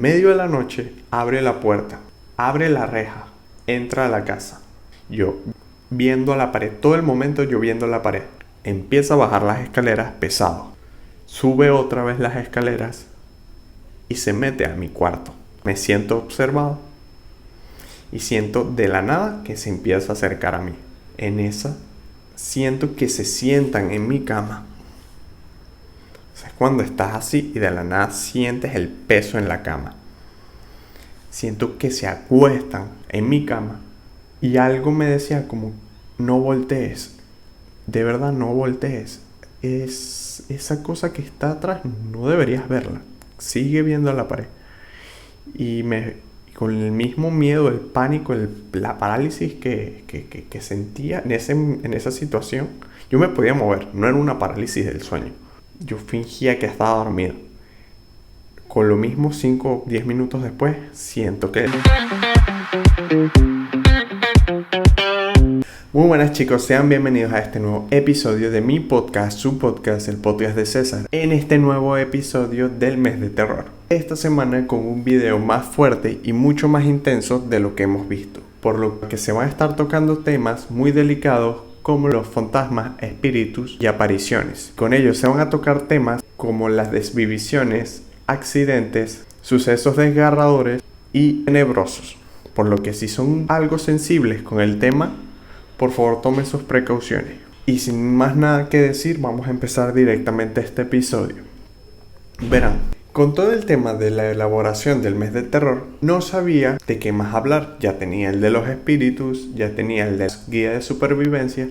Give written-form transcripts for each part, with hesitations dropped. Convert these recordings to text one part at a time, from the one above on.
Medio de la noche, abre la puerta, abre la reja, entra a la casa. Yo viendo a la pared, todo el momento yo viendo la pared. Empieza a bajar las escaleras pesado. Sube otra vez las escaleras y se mete a mi cuarto. Me siento observado y siento de la nada que se empieza a acercar a mí. En esa, siento que se sientan en mi cama. O sea, es cuando estás así y de la nada sientes el peso en la cama. Siento que se acuestan en mi cama y algo me decía como, no voltees. De verdad, no voltees. Esa cosa que está atrás, no deberías verla. Sigue viendo la pared. Y con el mismo miedo, el pánico, la parálisis que sentía en esa situación, yo me podía mover. No era una parálisis del sueño. Yo fingía que estaba dormido. Con lo mismo, 5 o 10 minutos después, siento que... Muy buenas chicos, sean bienvenidos a este nuevo episodio de mi podcast, su podcast, el podcast de César. En este nuevo episodio del mes de terror. Esta semana con un video más fuerte y mucho más intenso de lo que hemos visto. Por lo que se van a estar tocando temas muy delicados como los fantasmas, espíritus y apariciones. Con ellos se van a tocar temas como las desvivisiones, accidentes, sucesos desgarradores y tenebrosos. Por lo que si son algo sensibles con el tema, por favor tomen sus precauciones. Y sin más nada que decir, vamos a empezar directamente este episodio. Verán, con todo el tema de la elaboración del mes de terror, no sabía de qué más hablar. Ya tenía el de los espíritus, ya tenía el de la guía de supervivencia,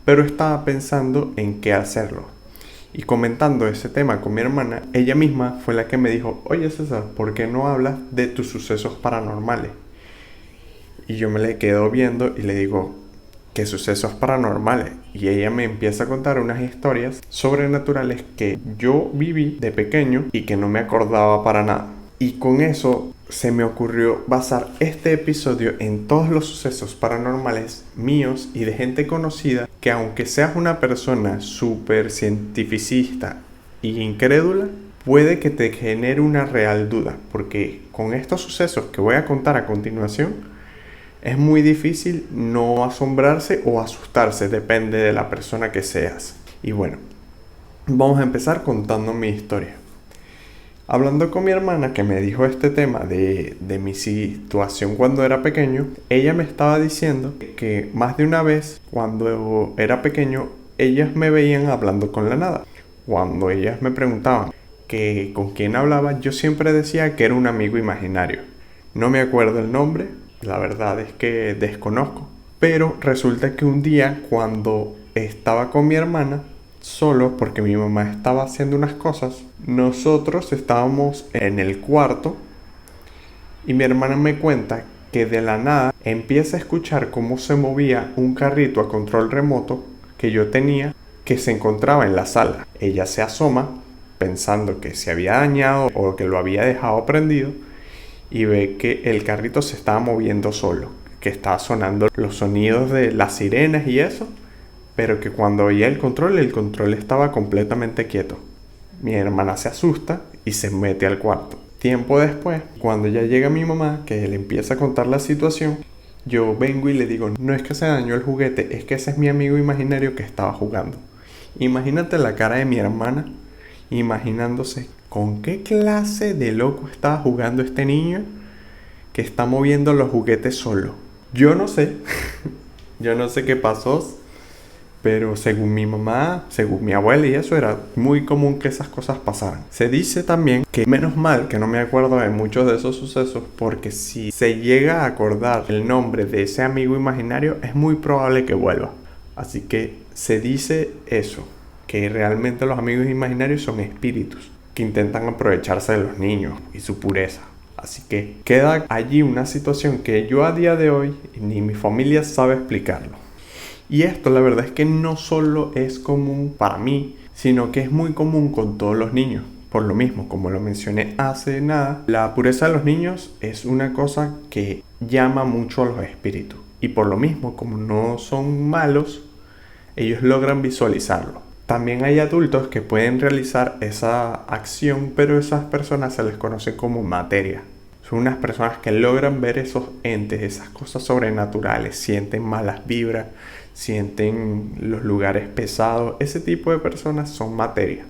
pero estaba pensando en qué hacerlo. Y comentando ese tema con mi hermana, ella misma fue la que me dijo, oye César, ¿por qué no hablas de tus sucesos paranormales? Y yo me le quedo viendo y le digo, ¿qué sucesos paranormales? Y ella me empieza a contar unas historias sobrenaturales que yo viví de pequeño y que no me acordaba para nada. Y con eso se me ocurrió basar este episodio en todos los sucesos paranormales míos y de gente conocida que, aunque seas una persona súper cientificista e incrédula, puede que te genere una real duda, porque con estos sucesos que voy a contar a continuación es muy difícil no asombrarse o asustarse, depende de la persona que seas. Y bueno, vamos a empezar contando mi historia. Hablando con mi hermana que me dijo este tema de mi situación cuando era pequeño, ella me estaba diciendo que más de una vez cuando era pequeño, ellas me veían hablando con la nada. Cuando ellas me preguntaban que con quién hablaba, yo siempre decía que era un amigo imaginario. No me acuerdo el nombre, la verdad es que desconozco. Pero resulta que un día cuando estaba con mi hermana, solo porque mi mamá estaba haciendo unas cosas, nosotros estábamos en el cuarto y mi hermana me cuenta que de la nada empieza a escuchar cómo se movía un carrito a control remoto que yo tenía que se encontraba en la sala. Ella se asoma pensando que se había dañado o que lo había dejado prendido y ve que el carrito se estaba moviendo solo, que estaba sonando los sonidos de las sirenas y eso, pero que cuando veía el control estaba completamente quieto. Mi hermana se asusta y se mete al cuarto. Tiempo después, cuando ya llega mi mamá, que le empieza a contar la situación, yo vengo y le digo, no es que se dañó el juguete, es que ese es mi amigo imaginario que estaba jugando. Imagínate la cara de mi hermana, imaginándose con qué clase de loco estaba jugando este niño que está moviendo los juguetes solo. Yo no sé, yo no sé qué pasó. Pero según mi mamá, según mi abuela y eso, era muy común que esas cosas pasaran. Se dice también que menos mal que no me acuerdo de muchos de esos sucesos, porque si se llega a acordar el nombre de ese amigo imaginario, es muy probable que vuelva. Así que se dice eso, que realmente los amigos imaginarios son espíritus que intentan aprovecharse de los niños y su pureza. Así que queda allí una situación que yo a día de hoy ni mi familia sabe explicarlo. Y esto la verdad es que no solo es común para mí, sino que es muy común con todos los niños. Por lo mismo, como lo mencioné hace nada, la pureza de los niños es una cosa que llama mucho a los espíritus. Y por lo mismo, como no son malos, ellos logran visualizarlo. También hay adultos que pueden realizar esa acción, pero esas personas se les conoce como materia. Son unas personas que logran ver esos entes, esas cosas sobrenaturales, sienten malas vibras, sienten los lugares pesados. Ese tipo de personas son materia.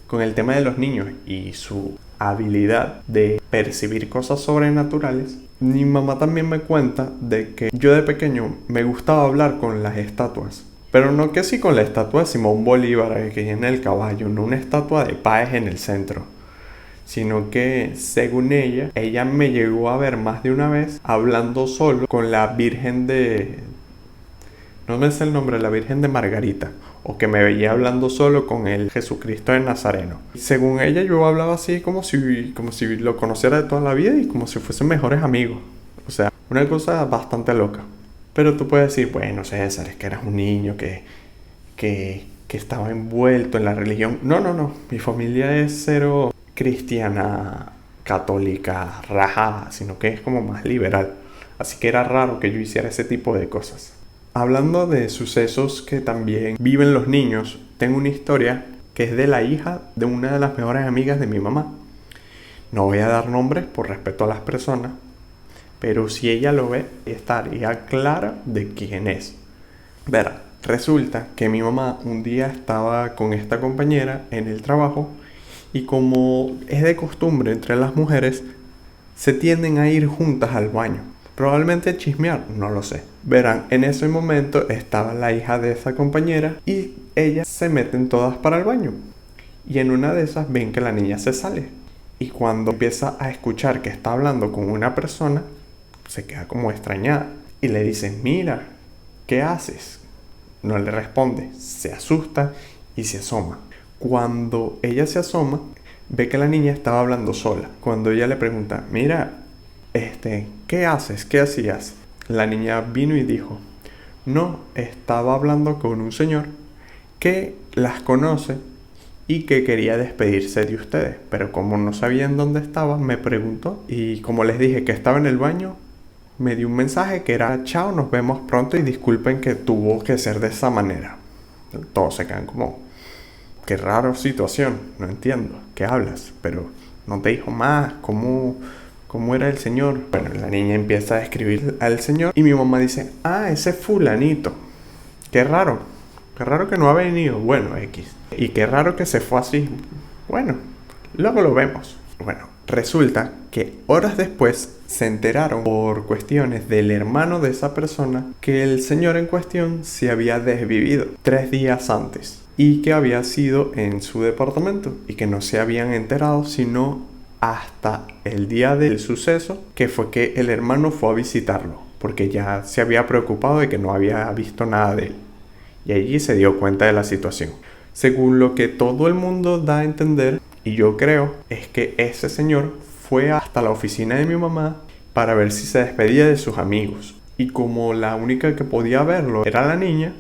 Con el tema de los niños y su habilidad de percibir cosas sobrenaturales, mi mamá también me cuenta de que yo de pequeño me gustaba hablar con las estatuas. Pero no que sí con la estatua de Simón Bolívar que hay en el caballo, no una estatua de Páez en el centro, sino que según ella me llegó a ver más de una vez hablando solo con la Virgen de... no me sé el nombre, la Virgen de Margarita, o que me veía hablando solo con el Jesucristo de Nazareno. Según ella yo hablaba así como si lo conociera de toda la vida y como si fuesen mejores amigos. O sea, una cosa bastante loca. Pero tú puedes decir, bueno, César, es que eras un niño que estaba envuelto en la religión. No, mi familia es cero cristiana, católica, rajada, sino que es como más liberal. Así que era raro que yo hiciera ese tipo de cosas. Hablando de sucesos que también viven los niños, tengo una historia que es de la hija de una de las mejores amigas de mi mamá. No voy a dar nombres por respeto a las personas, pero si ella lo ve, estaría clara de quién es. Verá, resulta que mi mamá un día estaba con esta compañera en el trabajo y como es de costumbre entre las mujeres, se tienden a ir juntas al baño. Probablemente chismear, no lo sé. Verán, en ese momento estaba la hija de esa compañera y ellas se meten todas para el baño. Y en una de esas ven que la niña se sale. Y cuando empieza a escuchar que está hablando con una persona, se queda como extrañada. Y le dicen, mira, ¿qué haces? No le responde, se asusta y se asoma. Cuando ella se asoma, ve que la niña estaba hablando sola. Cuando ella le pregunta, mira, ¿qué haces? ¿Qué hacías? La niña vino y dijo, no, estaba hablando con un señor que las conoce y que quería despedirse de ustedes. Pero como no sabían dónde estaba, me preguntó y como les dije que estaba en el baño, me dio un mensaje que era, chao, nos vemos pronto y disculpen que tuvo que ser de esa manera. Todos se quedan como, qué rara situación, no entiendo, ¿qué hablas? Pero no te dijo más, ¿cómo era el señor? Bueno, la niña empieza a describir al señor y mi mamá dice, ese fulanito, qué raro que no ha venido, bueno, X. Y qué raro que se fue así, bueno, luego lo vemos. Bueno, resulta que horas después se enteraron por cuestiones del hermano de esa persona que el señor en cuestión se había desvivido 3 días antes y que había sido en su departamento y que no se habían enterado sino hasta el día del suceso, que fue que el hermano fue a visitarlo porque ya se había preocupado de que no había visto nada de él y allí se dio cuenta de la situación. Según lo que todo el mundo da a entender, y yo creo, es que ese señor fue hasta la oficina de mi mamá para ver si se despedía de sus amigos. Y como la única que podía verlo era la niña,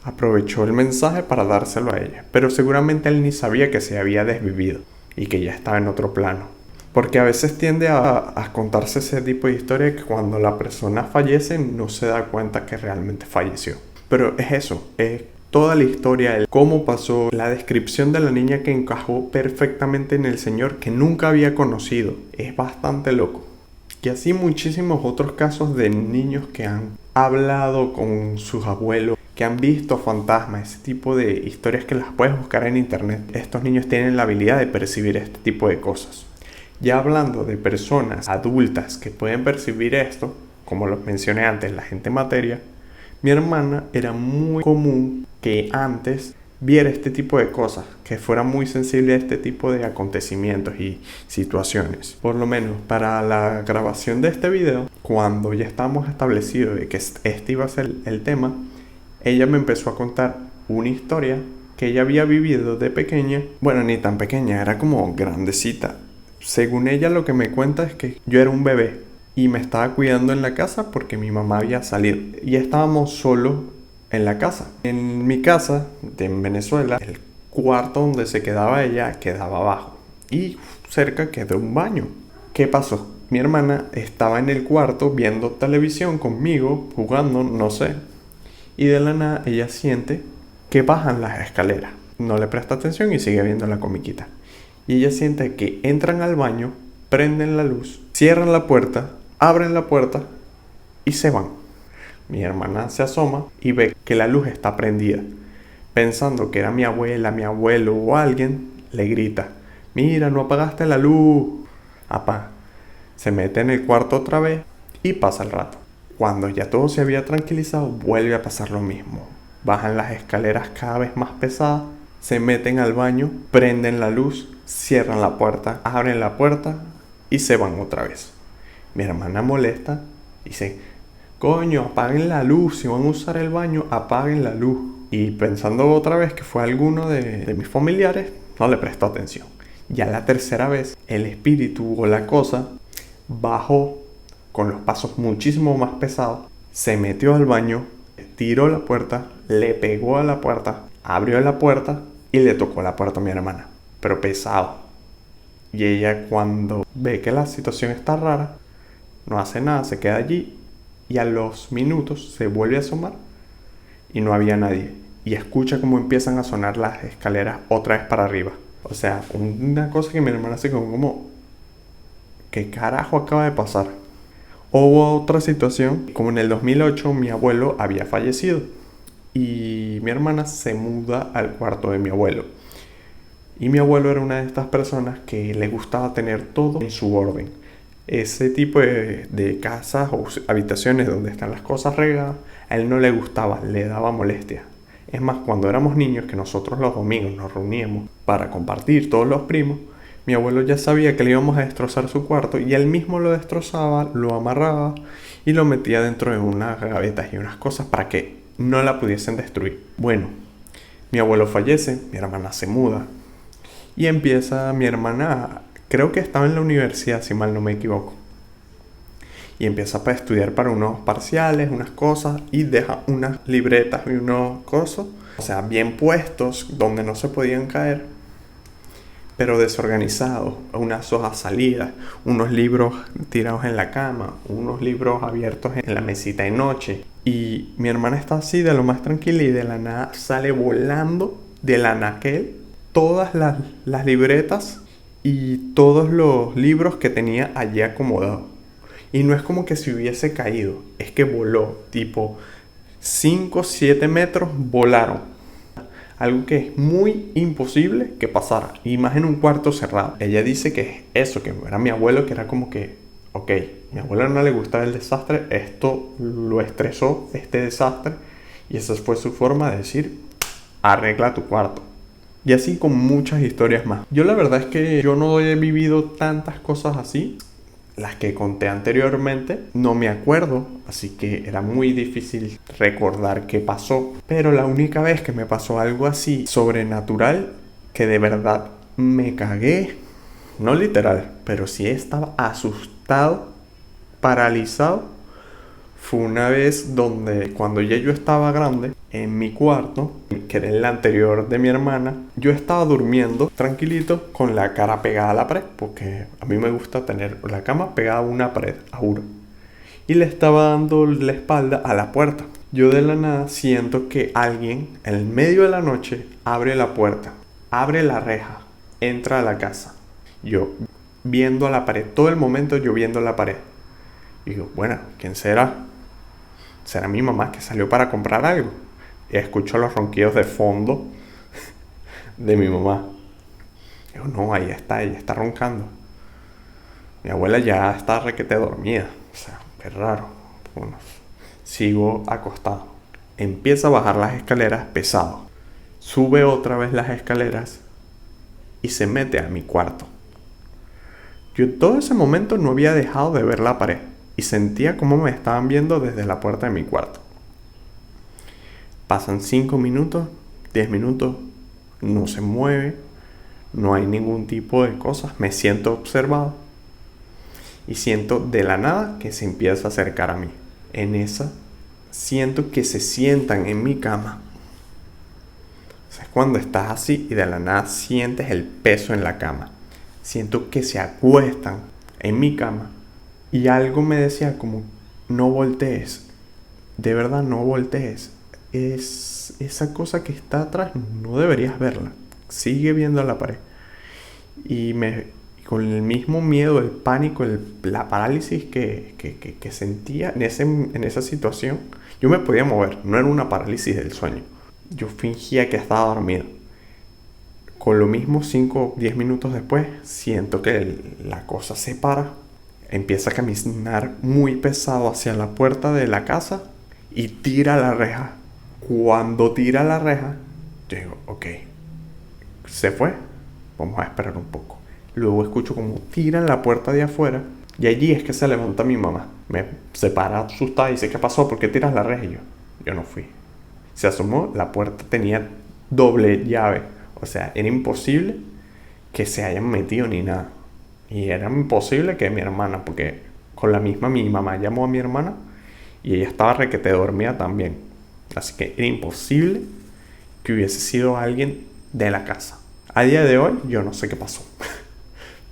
aprovechó el mensaje para dárselo a ella. Pero seguramente él ni sabía que se había desvivido y que ya estaba en otro plano. Porque a veces tiende a contarse ese tipo de historia que cuando la persona fallece no se da cuenta que realmente falleció. Pero es eso, es toda la historia, el cómo pasó, la descripción de la niña que encajó perfectamente en el señor que nunca había conocido. Es bastante loco. Y así muchísimos otros casos de niños que han hablado con sus abuelos, que han visto fantasmas, ese tipo de historias que las puedes buscar en internet. Estos niños tienen la habilidad de percibir este tipo de cosas. Ya hablando de personas adultas que pueden percibir esto, como lo mencioné antes, la gente materia, mi hermana era muy común que antes viera este tipo de cosas, que fuera muy sensible a este tipo de acontecimientos y situaciones. Por lo menos para la grabación de este video, cuando ya estábamos establecidos de que este iba a ser el tema, ella me empezó a contar una historia que ella había vivido de pequeña. Bueno, ni tan pequeña, era como grandecita. Según ella lo que me cuenta es que yo era un bebé y me estaba cuidando en la casa porque mi mamá había salido y estábamos solos en la casa. En mi casa en Venezuela, el cuarto donde se quedaba ella quedaba abajo y cerca quedó un baño. ¿Qué pasó? Mi hermana estaba en el cuarto viendo televisión conmigo, jugando, no sé, y de la nada ella siente que bajan las escaleras. No le presta atención y sigue viendo la comiquita. Y ella siente que entran al baño, prenden la luz cierran la puerta, abren la puerta y se van. Mi hermana se asoma y ve que la luz está prendida. Pensando que era mi abuela, mi abuelo o alguien, le grita: mira, no apagaste la luz. Apá. Se mete en el cuarto otra vez y pasa el rato. Cuando ya todo se había tranquilizado, vuelve a pasar lo mismo. Bajan las escaleras cada vez más pesadas, se meten al baño, prenden la luz, cierran la puerta, abren la puerta y se van otra vez. Mi hermana molesta, dice: coño, apaguen la luz, si van a usar el baño, apaguen la luz. Y pensando otra vez que fue alguno de mis familiares, no le prestó atención. Ya la tercera vez, el espíritu o la cosa bajó con los pasos muchísimo más pesados, se metió al baño, tiró la puerta, le pegó a la puerta, abrió la puerta y le tocó la puerta a mi hermana, pero pesado. Y ella, cuando ve que la situación está rara, no hace nada, se queda allí y a los minutos se vuelve a asomar y no había nadie. Y escucha cómo empiezan a sonar las escaleras otra vez para arriba. O sea, una cosa que mi hermana se quedó como: ¿qué carajo acaba de pasar? Hubo otra situación, como en el 2008 mi abuelo había fallecido y mi hermana se muda al cuarto de mi abuelo. Y mi abuelo era una de estas personas que le gustaba tener todo en su orden. Ese tipo de casas o habitaciones donde están las cosas regadas, a él no le gustaba, le daba molestia. Es más, cuando éramos niños, que nosotros los domingos nos reuníamos para compartir todos los primos, mi abuelo ya sabía que le íbamos a destrozar su cuarto y él mismo lo destrozaba, lo amarraba y lo metía dentro de unas gavetas y unas cosas para que no la pudiesen destruir. Bueno, mi abuelo fallece, mi hermana se muda y empieza mi hermana, creo que estaba en la universidad si mal no me equivoco, y empieza a estudiar para unos parciales, unas cosas, y deja unas libretas y unos cosas, o sea, bien puestos donde no se podían caer, pero desorganizados, unas hojas salidas, unos libros tirados en la cama, unos libros abiertos en la mesita de noche. Y mi hermana está así de lo más tranquila y de la nada sale volando del anaquel todas las libretas y todos los libros que tenía allí acomodados. Y no es como que se hubiese caído, es que voló, tipo 5 o 7 metros volaron. Algo que es muy imposible que pasara, y más en un cuarto cerrado. Ella dice que es eso, que era mi abuelo, que era como que, ok, mi abuelo no le gustaba el desastre, esto lo estresó, este desastre, y esa fue su forma de decir: arregla tu cuarto. Y así con muchas historias más. Yo la verdad es que yo no he vivido tantas cosas así. Las que conté anteriormente no me acuerdo, así que era muy difícil recordar qué pasó. Pero la única vez que me pasó algo así sobrenatural, que de verdad me cagué, no literal, pero sí estaba asustado, paralizado, fue una vez donde, cuando ya yo estaba grande, en mi cuarto, que era el anterior de mi hermana, yo estaba durmiendo tranquilito con la cara pegada a la pared, porque a mí me gusta tener la cama pegada a una pared, a juro. Y le estaba dando la espalda a la puerta. Yo de la nada siento que alguien, en el medio de la noche, abre la puerta, abre la reja, entra a la casa. Yo viendo la pared, todo el momento yo viendo la pared. Y digo, bueno, ¿quién será? ¿Será mi mamá que salió para comprar algo? Y escucho los ronquidos de fondo de mi mamá. Digo, no, ahí está, ella está roncando. Mi abuela ya está requete dormida. O sea, qué raro. Bueno, sigo acostado. Empieza a bajar las escaleras pesado. Sube otra vez las escaleras y se mete a mi cuarto. Yo todo ese momento no había dejado de ver la pared y sentía como me estaban viendo desde la puerta de mi cuarto. Pasan 5 minutos, 10 minutos, no se mueve, no hay ningún tipo de cosas, me siento observado y siento de la nada que se empieza a acercar a mí. En esa, siento que se sientan en mi cama. O sea, es cuando estás así y de la nada sientes el peso en la cama. Siento que se acuestan en mi cama. Y algo me decía como, no voltees, de verdad no voltees, es esa cosa que está atrás, no deberías verla, sigue viendo la pared. Y con el mismo miedo, el pánico, la parálisis que sentía en esa situación. Yo me podía mover, no era una parálisis del sueño. Yo fingía que estaba dormido. Con lo mismo, 5 o 10 minutos después, siento que la cosa se para. Empieza a caminar muy pesado hacia la puerta de la casa y tira la reja. Cuando tira la reja, yo digo, ok, se fue, vamos a esperar un poco. Luego escucho como tiran la puerta de afuera y allí es que se levanta mi mamá. Se para asustada y dice, ¿qué pasó? ¿Por qué tiras la reja? Y yo no fui. Se asomó, la puerta tenía doble llave. O sea, era imposible que se hayan metido ni nada. Y era imposible que mi hermana, porque con la misma mi mamá llamó a mi hermana y ella estaba requete dormida también. Así que era imposible que hubiese sido alguien de la casa. A día de hoy yo no sé qué pasó.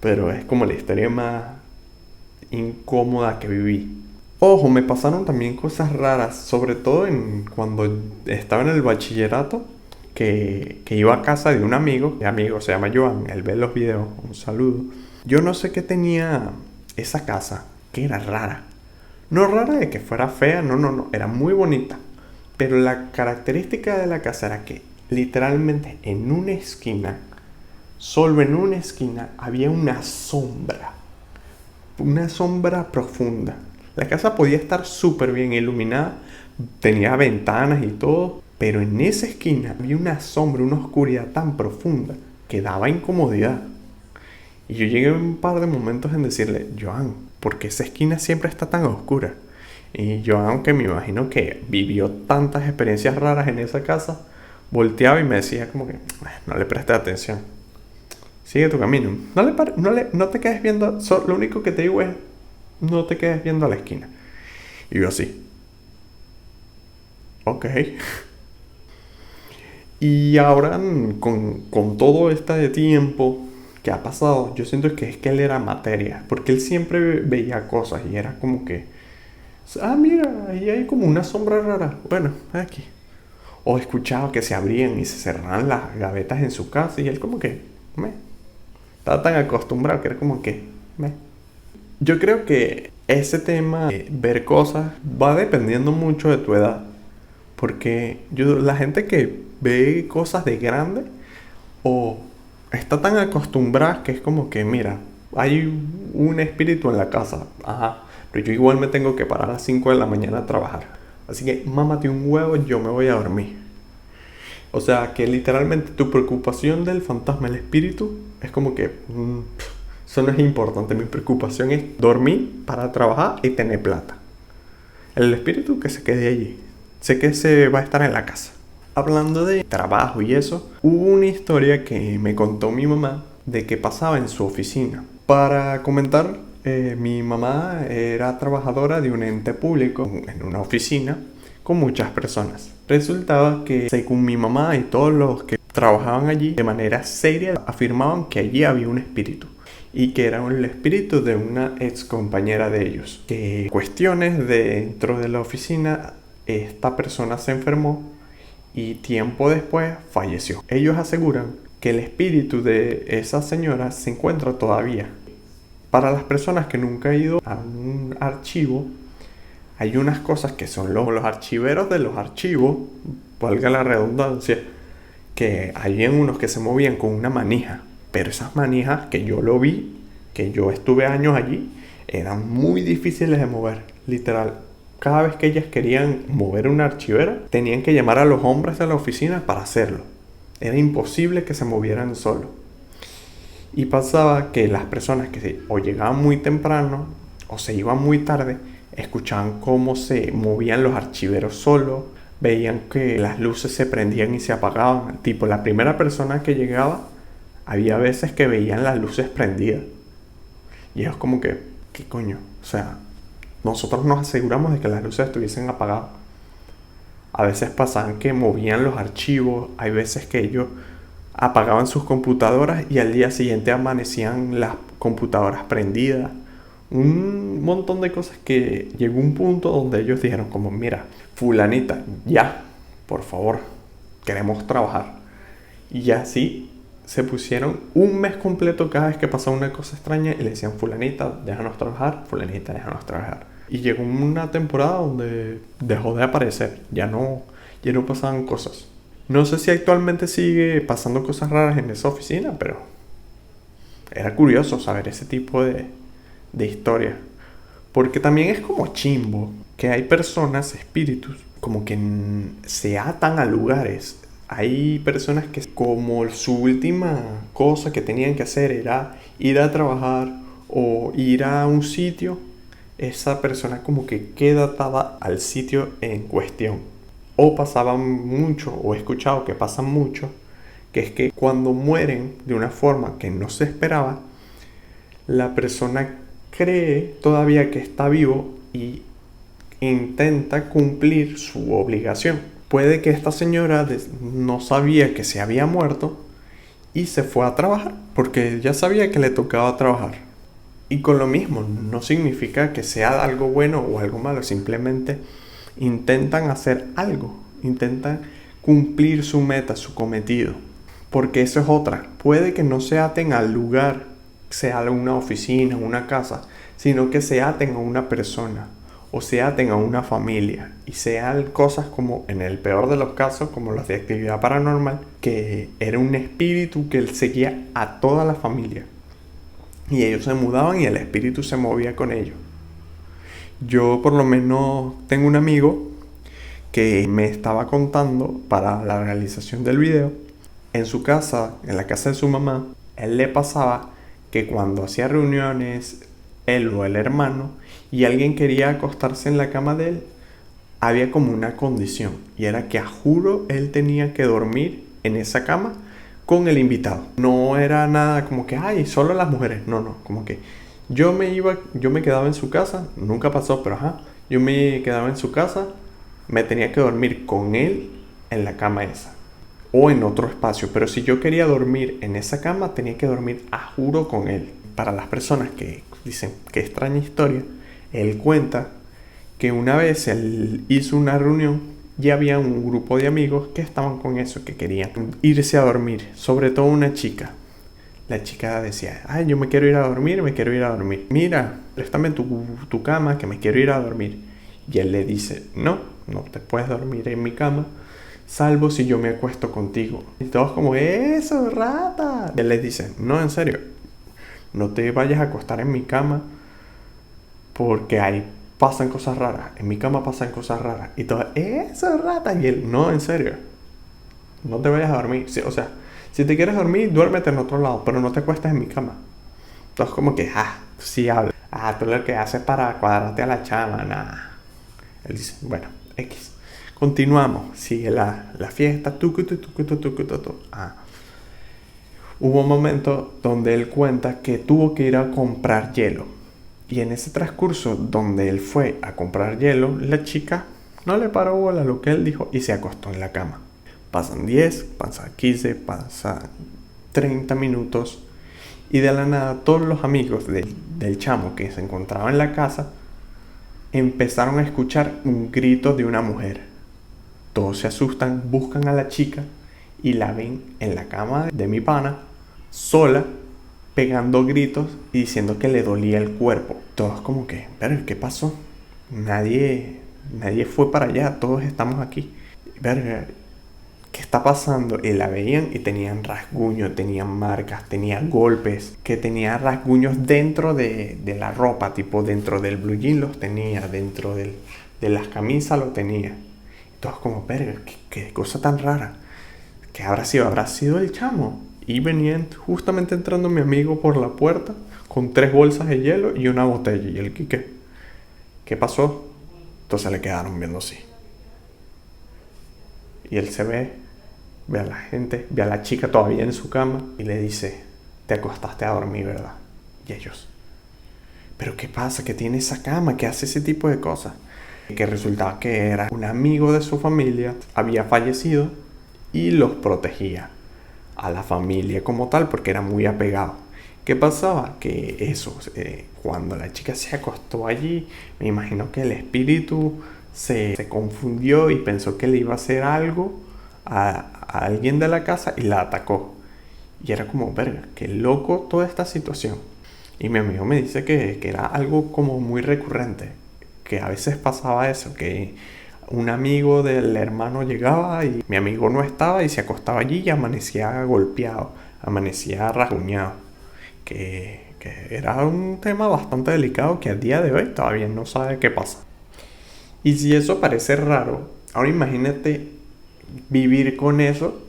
Pero es como la historia más incómoda que viví. Ojo, me pasaron también cosas raras, sobre todo cuando estaba en el bachillerato, que iba a casa de un amigo. Mi amigo se llama Joan, él ve los videos, un saludo. Yo no sé qué tenía esa casa, que era rara. No rara de que fuera fea, no, era muy bonita. Pero la característica de la casa era que literalmente en una esquina, solo en una esquina, había una sombra profunda. La casa podía estar súper bien iluminada, tenía ventanas y todo, pero en esa esquina había una sombra, una oscuridad tan profunda que daba incomodidad. Y yo llegué un par de momentos en decirle, Joan, ¿por qué esa esquina siempre está tan oscura? Y Joan, aunque me imagino que vivió tantas experiencias raras en esa casa, volteaba y me decía como que, no le prestes atención, sigue tu camino, no te quedes viendo, lo único que te digo es, no te quedes viendo a la esquina. Y yo así, ok. Y ahora con todo este tiempo que ha pasado, yo siento que es que él era materia, porque él siempre veía cosas y era como que, mira, ahí hay como una sombra rara, bueno, aquí. O escuchaba que se abrían y se cerraban las gavetas en su casa y él como que, estaba tan acostumbrado que era como que, Yo creo que ese tema de ver cosas va dependiendo mucho de tu edad. Porque la gente que ve cosas de grande o está tan acostumbrada que es como que, mira, hay un espíritu en la casa. Ajá, pero yo igual me tengo que parar a las 5 de la mañana a trabajar. Así que mámate un huevo, yo me voy a dormir. O sea, que literalmente tu preocupación del fantasma, el espíritu, es como que eso no es importante. Mi preocupación es dormir para trabajar y tener plata. El espíritu que se quede allí. Sé que se va a estar en la casa. Hablando de trabajo y eso, hubo una historia que me contó mi mamá de que pasaba en su oficina. Para comentar, mi mamá era trabajadora de un ente público en una oficina con muchas personas. Resultaba que, según mi mamá y todos los que trabajaban allí, de manera seria afirmaban que allí había un espíritu y que era el espíritu de una ex compañera de ellos. Que cuestiones dentro de la oficina, esta persona se enfermó y tiempo después falleció. Ellos aseguran que el espíritu de esa señora se encuentra todavía. Para las personas que nunca han ido a un archivo, hay unas cosas que son los archiveros de los archivos, valga la redundancia, que habían unos que se movían con una manija. Pero esas manijas que yo lo vi, que yo estuve años allí, eran muy difíciles de mover. Literal, cada vez que ellas querían mover una archivera, tenían que llamar a los hombres de la oficina para hacerlo. Era imposible que se movieran solo. Y pasaba que las personas que o llegaban muy temprano o se iban muy tarde, escuchaban cómo se movían los archiveros solos, veían que las luces se prendían y se apagaban. Tipo, la primera persona que llegaba, había veces que veían las luces prendidas. Y ellos como que, ¿qué coño? O sea, nosotros nos aseguramos de que las luces estuviesen apagadas. A veces pasaban que movían los archivos, hay veces que ellos apagaban sus computadoras y al día siguiente amanecían las computadoras prendidas. Un montón de cosas que llegó un punto donde ellos dijeron como, mira, fulanita, ya, por favor, queremos trabajar. Y así se pusieron un mes completo cada vez que pasaba una cosa extraña y le decían, fulanita, déjanos trabajar, fulanita, déjanos trabajar. Y llegó una temporada donde dejó de aparecer, ya no pasaban cosas. No sé si actualmente sigue pasando cosas raras en esa oficina, pero era curioso saber ese tipo de historia. Porque también es como chimbo que hay personas, espíritus, como que se atan a lugares. Hay personas que como su última cosa que tenían que hacer era ir a trabajar o ir a un sitio, esa persona como que queda atada al sitio en cuestión. O pasaba mucho, o he escuchado que pasa mucho, que es que cuando mueren de una forma que no se esperaba, la persona cree todavía que está vivo y intenta cumplir su obligación. Puede que esta señora no sabía que se había muerto y se fue a trabajar porque ya sabía que le tocaba trabajar. Y con lo mismo, no significa que sea algo bueno o algo malo, simplemente intentan hacer algo, intentan cumplir su meta, su cometido. Porque eso es otra, puede que no se aten al lugar, sea una oficina, una casa, sino que se aten a una persona o se aten a una familia y sean cosas como, en el peor de los casos, como las de actividad paranormal, que era un espíritu que seguía a toda la familia y ellos se mudaban y el espíritu se movía con ellos. Yo por lo menos tengo un amigo que me estaba contando para la realización del video, en su casa, en la casa de su mamá, él le pasaba que cuando hacía reuniones, él o el hermano, y alguien quería acostarse en la cama de él, había como una condición, y era que a juro él tenía que dormir en esa cama con el invitado. No era nada como que, ay, solo las mujeres. No, como que yo me quedaba en su casa, nunca pasó, pero yo me quedaba en su casa, me tenía que dormir con él en la cama esa o en otro espacio, pero si yo quería dormir en esa cama tenía que dormir a juro con él. Para las personas que dicen qué extraña historia, él cuenta que una vez él hizo una reunión y había un grupo de amigos que estaban con eso, que querían irse a dormir, sobre todo una chica. La chica decía, ay, yo me quiero ir a dormir, mira, préstame tu cama, que me quiero ir a dormir. Y él le dice, no te puedes dormir en mi cama, salvo si yo me acuesto contigo. Y todos como, eso, rata. Y él les dice, no, en serio, no te vayas a acostar en mi cama porque ahí pasan cosas raras. En mi cama pasan cosas raras. Y todos, eso, rata. Y él, no, en serio, no te vayas a dormir. Sí, o sea, si te quieres dormir, duérmete en otro lado, pero no te acuestes en mi cama. Entonces como que, sí habla. Tú lo que haces para cuadrarte a la chama, nada. Él dice, bueno, X. Continuamos, sigue la fiesta. Hubo un momento donde él cuenta que tuvo que ir a comprar hielo. Y en ese transcurso donde él fue a comprar hielo, la chica no le paró bola a lo que él dijo y se acostó en la cama. Pasan 10, pasan 15, pasan 30 minutos y de la nada todos los amigos del chamo que se encontraba en la casa empezaron a escuchar un grito de una mujer. Todos se asustan, buscan a la chica y la ven en la cama de mi pana, sola, pegando gritos y diciendo que le dolía el cuerpo. Todos como que, pero ¿qué pasó? Nadie fue para allá, todos estamos aquí. Verga, ¿qué está pasando? Y la veían y tenían rasguños, tenían marcas, tenían golpes, que tenía rasguños dentro de la ropa, tipo dentro del blue jean los tenía, dentro de las camisas lo tenía. Y todos como, verga, qué cosa tan rara. ¿Qué habrá sido? ¿Habrá sido el chamo? Y venían justamente entrando mi amigo por la puerta con 3 bolsas de hielo y una botella. Y él, ¿qué pasó? Entonces le quedaron viendo así. Y él se ve a la gente, ve a la chica todavía en su cama y le dice, te acostaste a dormir, ¿verdad? Y ellos, ¿pero qué pasa? ¿Qué tiene esa cama? ¿Qué hace ese tipo de cosas? Y que resultaba que era un amigo de su familia, había fallecido y los protegía a la familia como tal porque era muy apegado. ¿Qué pasaba? Que eso, cuando la chica se acostó allí, me imagino que el espíritu se confundió y pensó que le iba a hacer algo a alguien de la casa y la atacó. Y era como, verga, qué loco toda esta situación. Y mi amigo me dice que era algo como muy recurrente, que a veces pasaba eso, que un amigo del hermano llegaba y mi amigo no estaba y se acostaba allí y amanecía golpeado, amanecía rasguñado, que era un tema bastante delicado que a día de hoy todavía no sabe qué pasa. Y si eso parece raro, ahora imagínate vivir con eso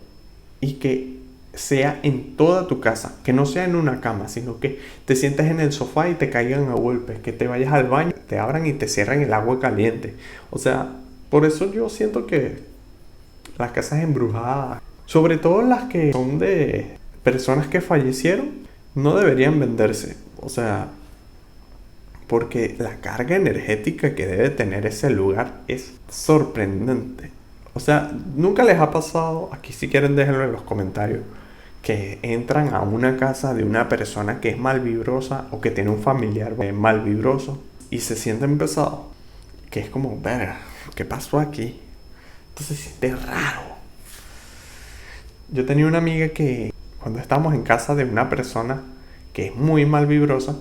y que sea en toda tu casa, que no sea en una cama, sino que te sientes en el sofá y te caigan a golpes, que te vayas al baño, te abran y te cierren el agua caliente. O sea, por eso yo siento que las casas embrujadas, sobre todo las que son de personas que fallecieron, no deberían venderse. O sea, porque la carga energética que debe tener ese lugar es sorprendente. O sea, nunca les ha pasado, aquí si quieren déjenlo en los comentarios, que entran a una casa de una persona que es malvibrosa o que tiene un familiar malvibroso y se sienten pesados, que es como, verga, ¿qué pasó aquí? Entonces se siente raro. Yo tenía una amiga que cuando estábamos en casa de una persona que es muy malvibrosa,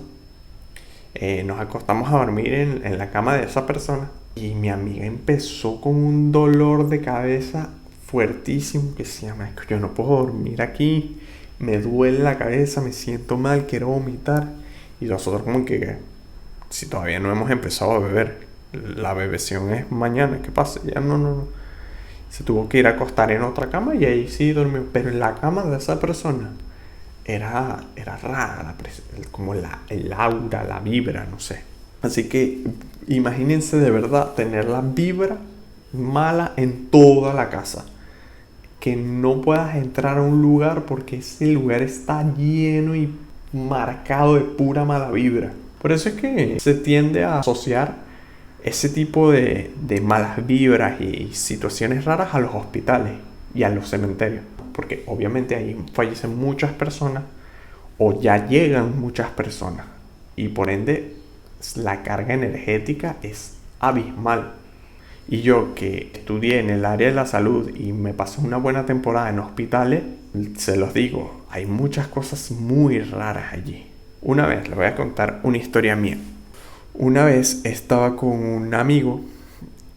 nos acostamos a dormir en la cama de esa persona y mi amiga empezó con un dolor de cabeza fuertísimo que se llama, yo no puedo dormir aquí, me duele la cabeza, me siento mal, quiero vomitar. Y nosotros como que si todavía no hemos empezado a beber, la bebeción es mañana, ¿qué pasa? Ya no. Se tuvo que ir a acostar en otra cama y ahí sí durmió, pero en la cama de esa persona era rara, como el aura, la vibra, no sé. Así que imagínense de verdad tener la vibra mala en toda la casa. Que no puedas entrar a un lugar porque ese lugar está lleno y marcado de pura mala vibra. Por eso es que se tiende a asociar ese tipo de malas vibras y situaciones raras a los hospitales y a los cementerios. Porque obviamente ahí fallecen muchas personas o ya llegan muchas personas. Y por ende la carga energética es abismal. Y yo que estudié en el área de la salud y me pasé una buena temporada en hospitales, se los digo, hay muchas cosas muy raras allí. Una vez les voy a contar una historia mía. Una vez estaba con un amigo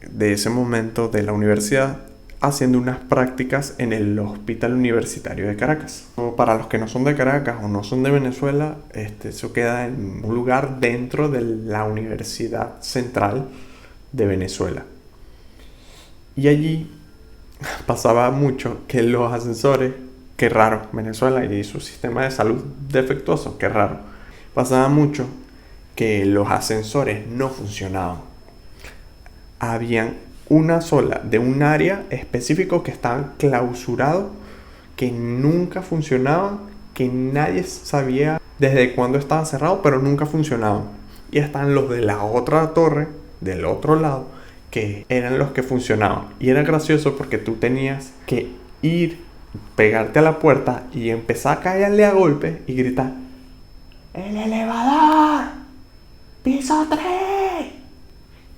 de ese momento de la universidad haciendo unas prácticas en el Hospital Universitario de Caracas. Para los que no son de Caracas o no son de Venezuela, eso queda en un lugar dentro de la Universidad Central de Venezuela. Y allí pasaba mucho que los ascensores, qué raro, Venezuela y su sistema de salud defectuoso, qué raro. Pasaba mucho que los ascensores no funcionaban. Habían una sola de un área específico que estaban clausurados, que nunca funcionaban, que nadie sabía desde cuándo estaban cerrados, pero nunca funcionaban. Y están los de la otra torre, del otro lado, que eran los que funcionaban. Y era gracioso porque tú tenías que ir, pegarte a la puerta y empezar a caerle a golpes y gritar: ¡el elevador! ¡Piso 3!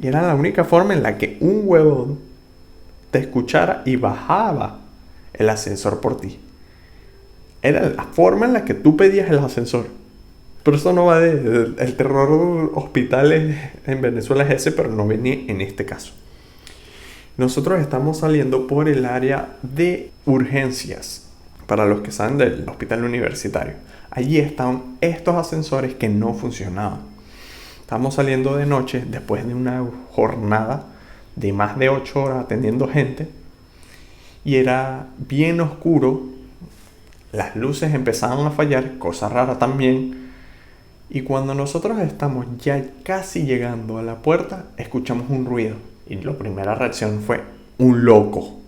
Y era la única forma en la que un huevón te escuchara y bajaba el ascensor por ti. Era la forma en la que tú pedías el ascensor. Pero eso no va de... El terror hospitales en Venezuela es ese, pero no viene en este caso. Nosotros estamos saliendo por el área de urgencias. Para los que saben del hospital universitario. Allí estaban estos ascensores que no funcionaban. Estamos saliendo de noche después de una jornada de más de 8 horas atendiendo gente. Y era bien oscuro. Las luces empezaban a fallar, cosa rara también. Y cuando nosotros estamos ya casi llegando a la puerta, escuchamos un ruido. Y la primera reacción fue: un loco.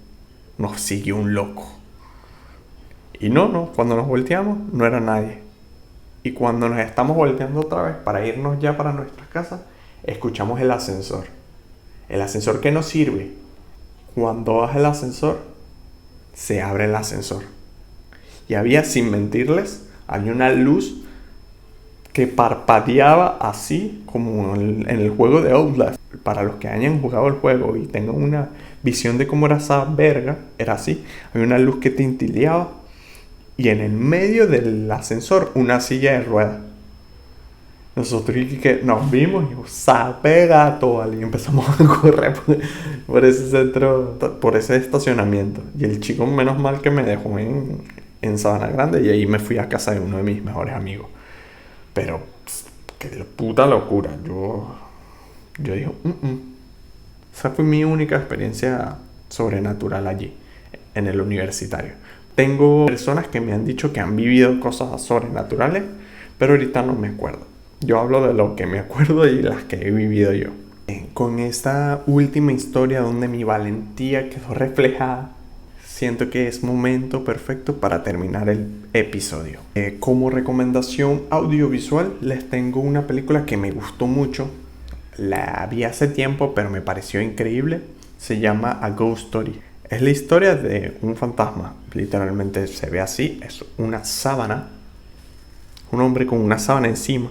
Nos siguió un loco. Y no, cuando nos volteamos no era nadie. Y cuando nos estamos volteando otra vez para irnos ya para nuestras casas, escuchamos el ascensor. El ascensor que nos sirve. Cuando baja el ascensor, se abre el ascensor. Y había, sin mentirles, había una luz que parpadeaba así como en el juego de Outlast. Para los que hayan jugado el juego y tengan una visión de cómo era esa verga, era así. Había una luz que tintileaba y en el medio del ascensor una silla de ruedas. Nosotros que nos vimos y sape gato, ¿vale? Y empezamos a correr por ese centro, por ese estacionamiento. Y el chico menos mal que me dejó en Sabana Grande y ahí me fui a casa de uno de mis mejores amigos. Pero, qué puta locura. Yo dije, Esa fue mi única experiencia sobrenatural allí, en el universitario. Tengo personas que me han dicho que han vivido cosas sobrenaturales, pero ahorita no me acuerdo. Yo hablo de lo que me acuerdo y las que he vivido yo. Con esta última historia donde mi valentía quedó reflejada, siento que es momento perfecto para terminar el episodio. Como recomendación audiovisual les tengo una película que me gustó mucho. La vi hace tiempo pero me pareció increíble. Se llama A Ghost Story. Es la historia de un fantasma. Literalmente se ve así. Es una sábana. Un hombre con una sábana encima,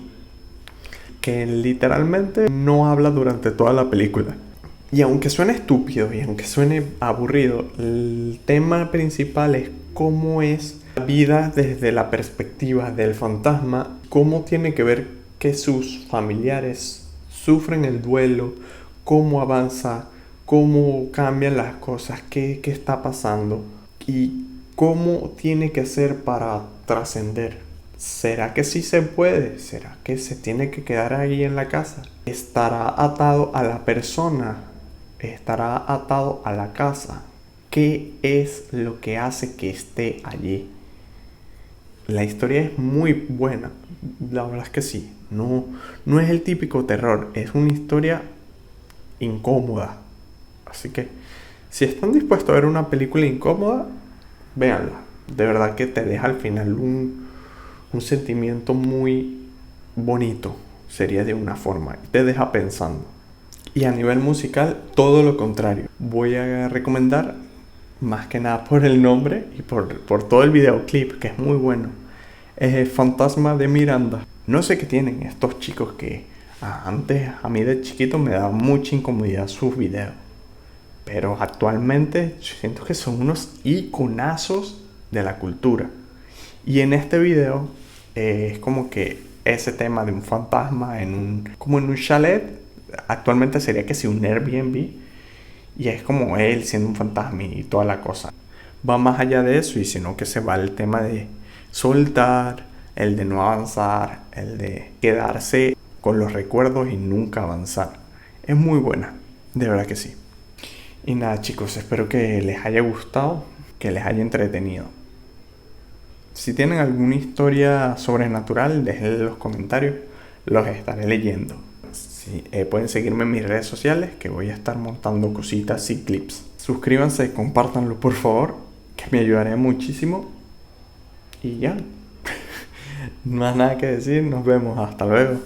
que literalmente no habla durante toda la película. Y aunque suene estúpido y aunque suene aburrido, el tema principal es cómo es la vida desde la perspectiva del fantasma, cómo tiene que ver que sus familiares sufren el duelo, cómo avanza, cómo cambian las cosas, qué está pasando y cómo tiene que ser para trascender. ¿Será que sí se puede? ¿Será que se tiene que quedar ahí en la casa? ¿Estará atado a la persona? ¿Estará atado a la casa? ¿Qué es lo que hace que esté allí? La historia es muy buena. La verdad es que sí. No es el típico terror. Es una historia incómoda. Así que si están dispuestos a ver una película incómoda, véanla. De verdad que te deja al final un sentimiento muy bonito, sería de una forma, te deja pensando. Y a nivel musical, todo lo contrario. Voy a recomendar, más que nada por el nombre y por todo el videoclip, que es muy bueno, Fantasma de Miranda. No sé qué tienen estos chicos que antes a mí de chiquito me daba mucha incomodidad sus videos, pero actualmente siento que son unos iconazos de la cultura. Y en este video es como que ese tema de un fantasma como en un chalet, actualmente sería que sí un Airbnb, y es como él siendo un fantasma y toda la cosa. Va más allá de eso y sino que se va el tema de soltar, el de no avanzar, el de quedarse con los recuerdos y nunca avanzar. Es muy buena, de verdad que sí. Y nada chicos, espero que les haya gustado, que les haya entretenido. Si tienen alguna historia sobrenatural, déjenla en los comentarios, los estaré leyendo. Sí, pueden seguirme en mis redes sociales, que voy a estar montando cositas y clips. Suscríbanse, compártanlo por favor, que me ayudaría muchísimo. Y ya, no hay nada que decir, nos vemos, hasta luego.